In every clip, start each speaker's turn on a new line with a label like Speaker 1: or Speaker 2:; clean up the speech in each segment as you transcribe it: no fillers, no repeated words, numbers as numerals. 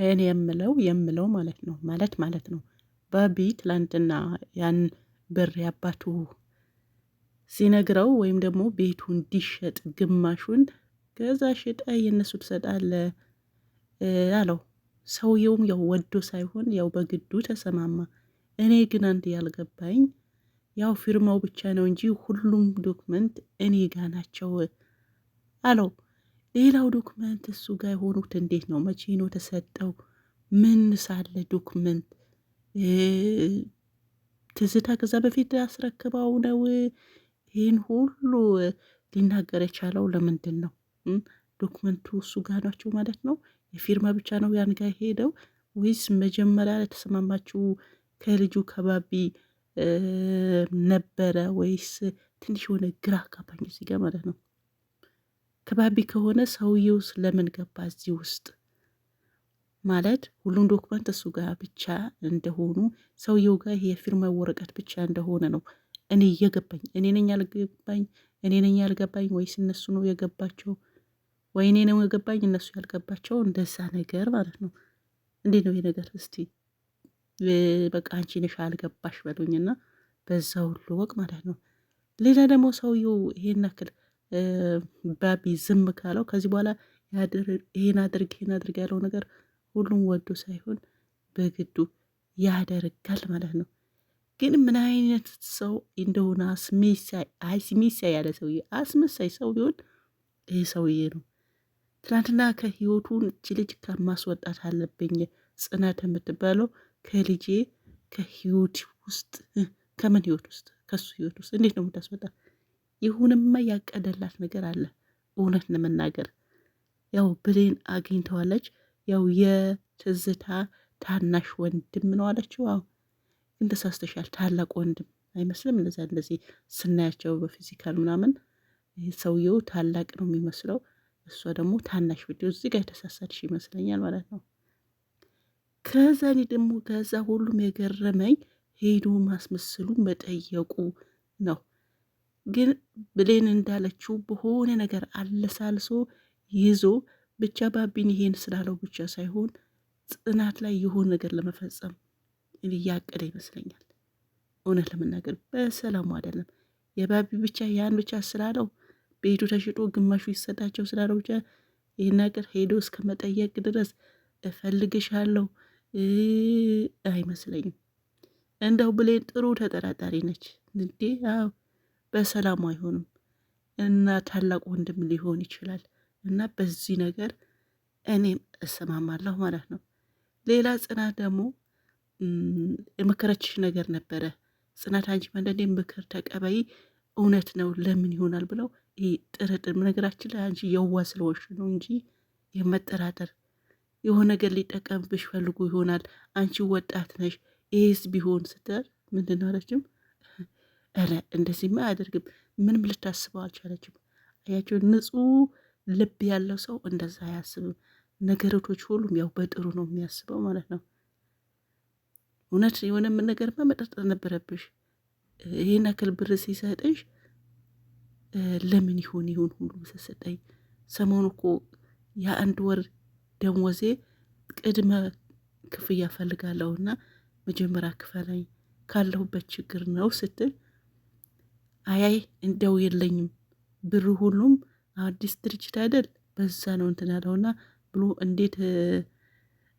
Speaker 1: እኔ የምለው ማለት ነው ባቢ ትላንትና ያን ብር ያባቱ ሲነግረው ወይም ደግሞ ቤቱ እንዲሸጥ ግማሹን ከዛ ሽጣ የእነሱ ትሰጣለ አለው። ሰውየውም ያው ወዶ ሳይሆን ያው በግዱ ተሰማማ። እኔ ግን አንድ ያልገባኝ ያው ፊርማው ብቻ ነው እንጂ ሁሉም ዶክመንት እኔ ጋ ናቸው አለው። ሌላው ዶክመንት እሱ ጋር የሆኑት እንዴት ነው? መቼ ነው ተሰጠው? ምን ሳለ ዶክመንት ትዝታ ከዛ በፊት አስረክባው ነው ይህን ሁሉ ሊናገር የቻለው ለምንድን ነው? ዶክመንቱ እሱ ጋር ናቸው ማለት ነው? የፊርማ ብቻ ነው ያን ጋር ሄደው ወይስ መጀመሪያ ተሰማማችሁ ከልጁ ከባቢ ነበረ ወይስ? ትንሽ የሆነ ግራ አጋባኝ እዚህ ጋር ማለት ነው። ከባቢ ከሆነ ሰውየውስ ለምን ገባ እዚህ ውስጥ? ማለት ሁሉም ዶክመንት እሱ ጋር ብቻ እንደሆኑ ሰውየው ጋር ይሄ የፊርማ ወረቀት ብቻ እንደሆነ ነው እኔ እየገባኝ። እኔ ነኝ ያልገባኝ ወይስ እነሱ ነው የገባቸው? ወይ እኔ ነው የገባኝ እነሱ ያልገባቸው? እንደዛ ነገር ማለት ነው። እንዴት ነው ይሄ ነገር? እስቲ በቃ አንቺ ነሽ አልገባሽ በሉኝና በዛ ሁሉ ወቅ ማለት ነው። ሌላ ደግሞ ሰውየው ይሄን ያክል ባቢ ዝም ካለው ከዚህ በኋላ ይሄን አድርግ ያለው ነገር ሁሉም ወዶ ሳይሆን በግዱ ያደርጋል ማለት ነው። ግን ምን አይነት ሰው እንደሆነ አስመሳይ ያለ ሰውዬ አስመሳይ ሰው ቢሆን ይህ ሰውዬ ነው። ትናንትና ከህይወቱን እች ልጅ ከማስወጣት አለብኝ ጽናት የምትባለው ከልጄ ከህይወት ውስጥ ከምን ህይወት ውስጥ ከሱ ህይወት ውስጥ እንዴት ነው የምታስወጣ? ይሁንማ ያቀደላት ነገር አለ። እውነት ለመናገር ያው ብሌን አግኝተዋለች። ያው የትዝታ ታናሽ ወንድም ነው አለችው። አዎ ግን ተሳስተሻል፣ ታላቅ ወንድም አይመስልም። እንደዚህ ስናያቸው በፊዚካል ምናምን ሰውየው ታላቅ ነው የሚመስለው፣ እሷ ደግሞ ታናሽ ቪዲዮ እዚህ ጋር የተሳሳድሽ ይመስለኛል ማለት ነው። ከዛ እኔ ደግሞ ከዛ ሁሉም የገረመኝ ሄዶ ማስመሰሉን መጠየቁ ነው። ግን ብሌን እንዳለችው በሆነ ነገር አለሳልሶ ይዞ ብቻ ባቢን ይሄን ስላለው ብቻ ሳይሆን ጽናት ላይ የሆነ ነገር ለመፈጸም እያቀደ ይመስለኛል። እውነት ለመናገር በሰላሙ አይደለም። የባቢ ብቻ ያን ብቻ ስላለው ቤቱ ተሽጦ ግማሹ ይሰጣቸው ስላለው ብቻ ይህን ነገር ሄዶ እስከ መጠየቅ ድረስ እፈልግሻለሁ አይመስለኝም። እንደው ብሌን ጥሩ ተጠራጣሪ ነች እንዴ? አዎ በሰላሙ አይሆንም። እና ታላቅ ወንድም ሊሆን ይችላል። እና በዚህ ነገር እኔም እሰማማለሁ ማለት ነው። ሌላ ጽናት ደግሞ የመከረችሽ ነገር ነበረ። ጽናት አንቺ አንዳንዴ ምክር ተቀበይ፣ እውነት ነው ለምን ይሆናል ብለው ይህ ጥርጥር፣ ነገራችን ላይ አንቺ የዋ ስለሆንሽ ነው እንጂ የመጠራጠር የሆነ ነገር ሊጠቀምብሽ ፈልጉ ይሆናል። አንቺ ወጣት ነሽ፣ ይህስ ቢሆን ስትል ምንድን ነው አለችም። ኧረ እንደዚህማ አያደርግም፣ ምንም ልታስበው አልቻለችም። አያቸው፣ ንጹሕ ልብ ያለው ሰው እንደዛ አያስብም። ነገሮቶች ሁሉም ያው በጥሩ ነው የሚያስበው ማለት ነው። እውነት የሆነ ምን ነገርማ መጠርጠር ነበረብሽ። ይህን ያክል ብር ሲሰጥሽ ለምን ይሁን ሁሉ ሰሰጠኝ። ሰሞኑ እኮ የአንድ ወር ደሞዜ ቅድመ ክፍያ ፈልጋለሁና መጀመሪያ ክፈለኝ ካለሁበት ችግር ነው ስትል፣ አያይ እንደው የለኝም ብሩ ሁሉም አዲስ ድርጅት አይደል በዛ ነው እንትን ያለውና ብሎ እንዴት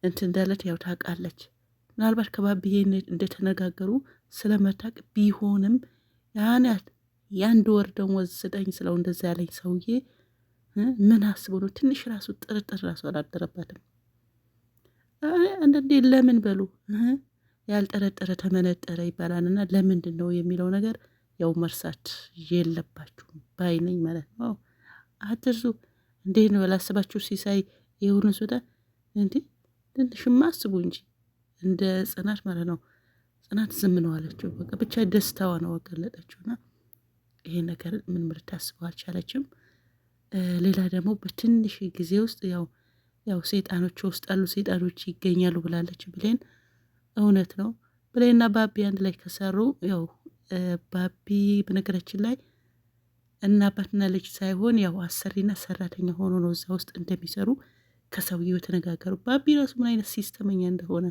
Speaker 1: እንትን እንዳለት ያው ታውቃለች። ምናልባት ከባቢ ይሄን እንደተነጋገሩ ስለመታቅ ቢሆንም የአንድ ወር ደሞዝ ስጠኝ ስለው እንደዛ ያለኝ ሰውዬ ምን አስቦ ነው? ትንሽ ራሱ ጥርጥር ራሱ አላደረባትም። አንዳንዴ ለምን በሉ ያልጠረጠረ ተመነጠረ ይባላልና ለምንድን ነው የሚለው ነገር ያው መርሳት የለባችሁም ባይነኝ ማለት ነው። አትርሱ። እንዴት ነው ያላሰባችሁ ሲሳይ የሆነ ሱዳ እንዴ ትንሽማ አስቡ እንጂ እንደ ጽናት ማለት ነው። ጽናት ዝም ነው አለችው። በቃ ብቻ ደስታዋ ነው ገለጠችውና ይሄ ነገር ምን ልታስበው አልቻለችም። ሌላ ደግሞ በትንሽ ጊዜ ውስጥ ያው ሰይጣኖች ውስጥ ያሉ ሰይጣኖች ይገኛሉ ብላለች ብሌን። እውነት ነው። ብሌንና ባቢ አንድ ላይ ከሰሩ ያው ባቢ በነገራችን ላይ እና አባትና ልጅ ሳይሆን ያው አሰሪና ሰራተኛ ሆኖ ነው እዛ ውስጥ እንደሚሰሩ ከሰውየው የተነጋገሩ። ባቢ ራሱ ምን አይነት ሲስተመኛ እንደሆነ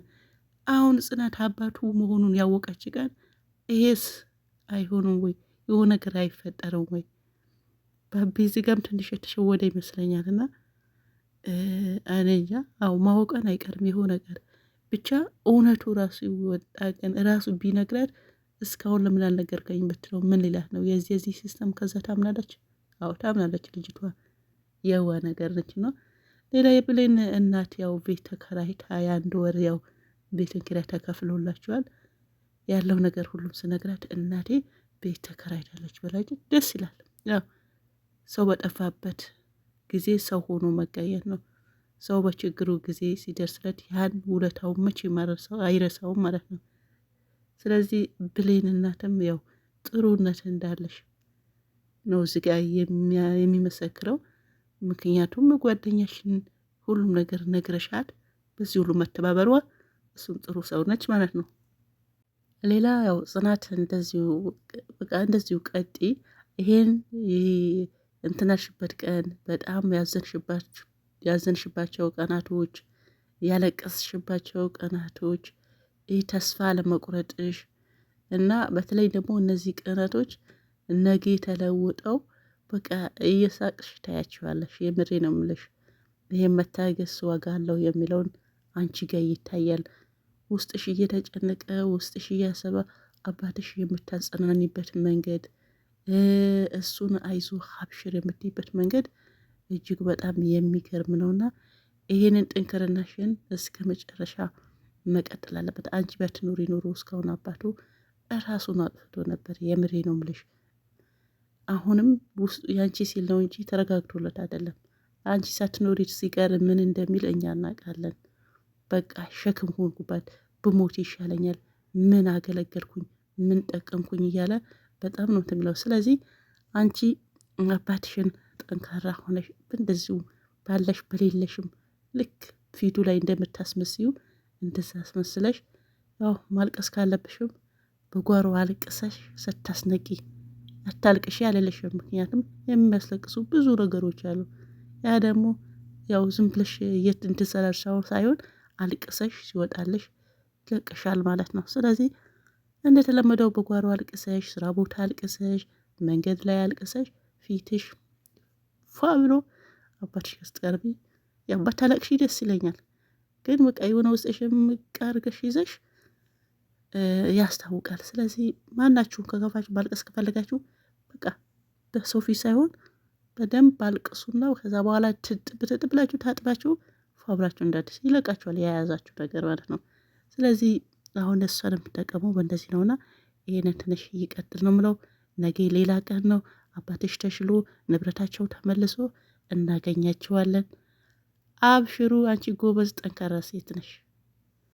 Speaker 1: አሁን ጽናት አባቱ መሆኑን ያወቀች ቀን ይሄስ አይሆኑም ወይ የሆነ ነገር አይፈጠርም ወይ? ባቢ እዚህ ጋርም ትንሽ የተሸወደ ይመስለኛል። እና እኔ እንጃ። አዎ ማወቀን አይቀርም የሆነ ነገር ብቻ እውነቱ ራሱ ይወጣ ቀን ራሱ ቢነግራት እስካሁን ለምን አልነገርከኝ ብትለው ምን ሊላት ነው? የዚህ ሲስተም ከዛ ታምናለች። አዎ ታምናለች ልጅቷ የዋ ነገር ነች ነው። ሌላ የብሌን እናት ያው ቤት ተከራይታ የ1 ወር ያው ቤትን ኪራይ ተከፍሎላቸዋል ያለው ነገር ሁሉም ስነግራት እናቴ ቤት ተከራይታለች በላጭ ደስ ይላል። ያው ሰው በጠፋበት ጊዜ ሰው ሆኖ መገኘት ነው። ሰው በችግሩ ጊዜ ሲደርስለት ያን ውለታውን መቼ አይረሳውም ማለት ነው። ስለዚህ ብሌን እናትም ያው ጥሩነት እንዳለሽ ነው እዚጋ የሚመሰክረው። ምክንያቱም ጓደኛሽን ሁሉም ነገር ነግረሻት በዚህ ሁሉ መተባበሯ እሱም ጥሩ ሰው ነች ማለት ነው። ሌላ ያው ጽናት እንደዚሁ ቀጢ ይሄን እንትናሽበት ቀን በጣም ያዘንሽባቸው ቀናቶች፣ ያለቀስሽባቸው ቀናቶች፣ ይህ ተስፋ ለመቁረጥሽ እና በተለይ ደግሞ እነዚህ ቀናቶች ነገ ተለውጠው በቃ እየሳቅሽ ታያቸዋለሽ። የምሬ ነው የምልሽ። ይሄን መታገስ ዋጋ አለው የሚለውን አንቺ ጋር ይታያል። ውስጥሽ እየተጨነቀ ውስጥሽ እያሰበ አባትሽ የምታጸናኒበት መንገድ እሱን አይዞ ሀብሽር የምትይበት መንገድ እጅግ በጣም የሚገርም ነውና ይሄንን ጥንክርናሽን እስከ መጨረሻ መቀጠል አለበት። አንቺ በትኑሪ ኑሮ እስካሁን አባቱ ራሱን አጥፍቶ ነበር። የምሬ ነው ምልሽ። አሁንም ውስጡ ያንቺ ሲል ነው እንጂ ተረጋግቶለት አይደለም። አንቺ ሳትኖሪ ሲቀር ምን እንደሚል እኛ እናውቃለን። በቃ ሸክም ሆንኩባት፣ ብሞት ይሻለኛል፣ ምን አገለገልኩኝ፣ ምን ጠቀምኩኝ እያለ በጣም ነው ትምለው። ስለዚህ አንቺ አባትሽን ጠንካራ ሆነሽ እንደዚሁ ባለሽ በሌለሽም ልክ ፊቱ ላይ እንደምታስመስዩ እንደዛ አስመስለሽ ያው ማልቀስ ካለብሽም በጓሮ አልቅሰሽ ስታስነቂ አታልቅሽ ያለልሽም። ምክንያቱም የሚያስለቅሱ ብዙ ነገሮች አሉ። ያ ደግሞ ያው ዝም ብለሽ እንትሰራርሻው ሳይሆን አልቅሰሽ ሲወጣልሽ ይለቅሻል ማለት ነው። ስለዚህ እንደተለመደው በጓሮ አልቅሰሽ፣ ስራ ቦታ አልቅሰሽ፣ መንገድ ላይ አልቅሰሽ ፊትሽ ፏ ብሎ አባትሽ ስትቀርቢ የአባት ታለቅሺ ደስ ይለኛል። ግን በቃ የሆነ ውስጥሽ ምቃርገሽ ይዘሽ ያስታውቃል። ስለዚህ ማናችሁም ከከፋችሁ ማልቀስ ከፈለጋችሁ በቃ በሰው ፊት ሳይሆን በደንብ አልቅሱና ከዛ በኋላ ትጥብ ብላችሁ ታጥባችሁ ፏብራችሁ እንዳዲስ ይለቃችኋል የያዛችሁ ነገር ማለት ነው። ስለዚህ አሁን እሷን የምጠቀመው በእንደዚህ ነውና ይሄንን ትንሽ ይቀጥል ነው ምለው። ነገ ሌላ ቀን ነው። አባትሽ ተሽሎ ንብረታቸው ተመልሶ እናገኛቸዋለን። አብሽሩ፣ አንቺ ጎበዝ ጠንካራ ሴት ነሽ።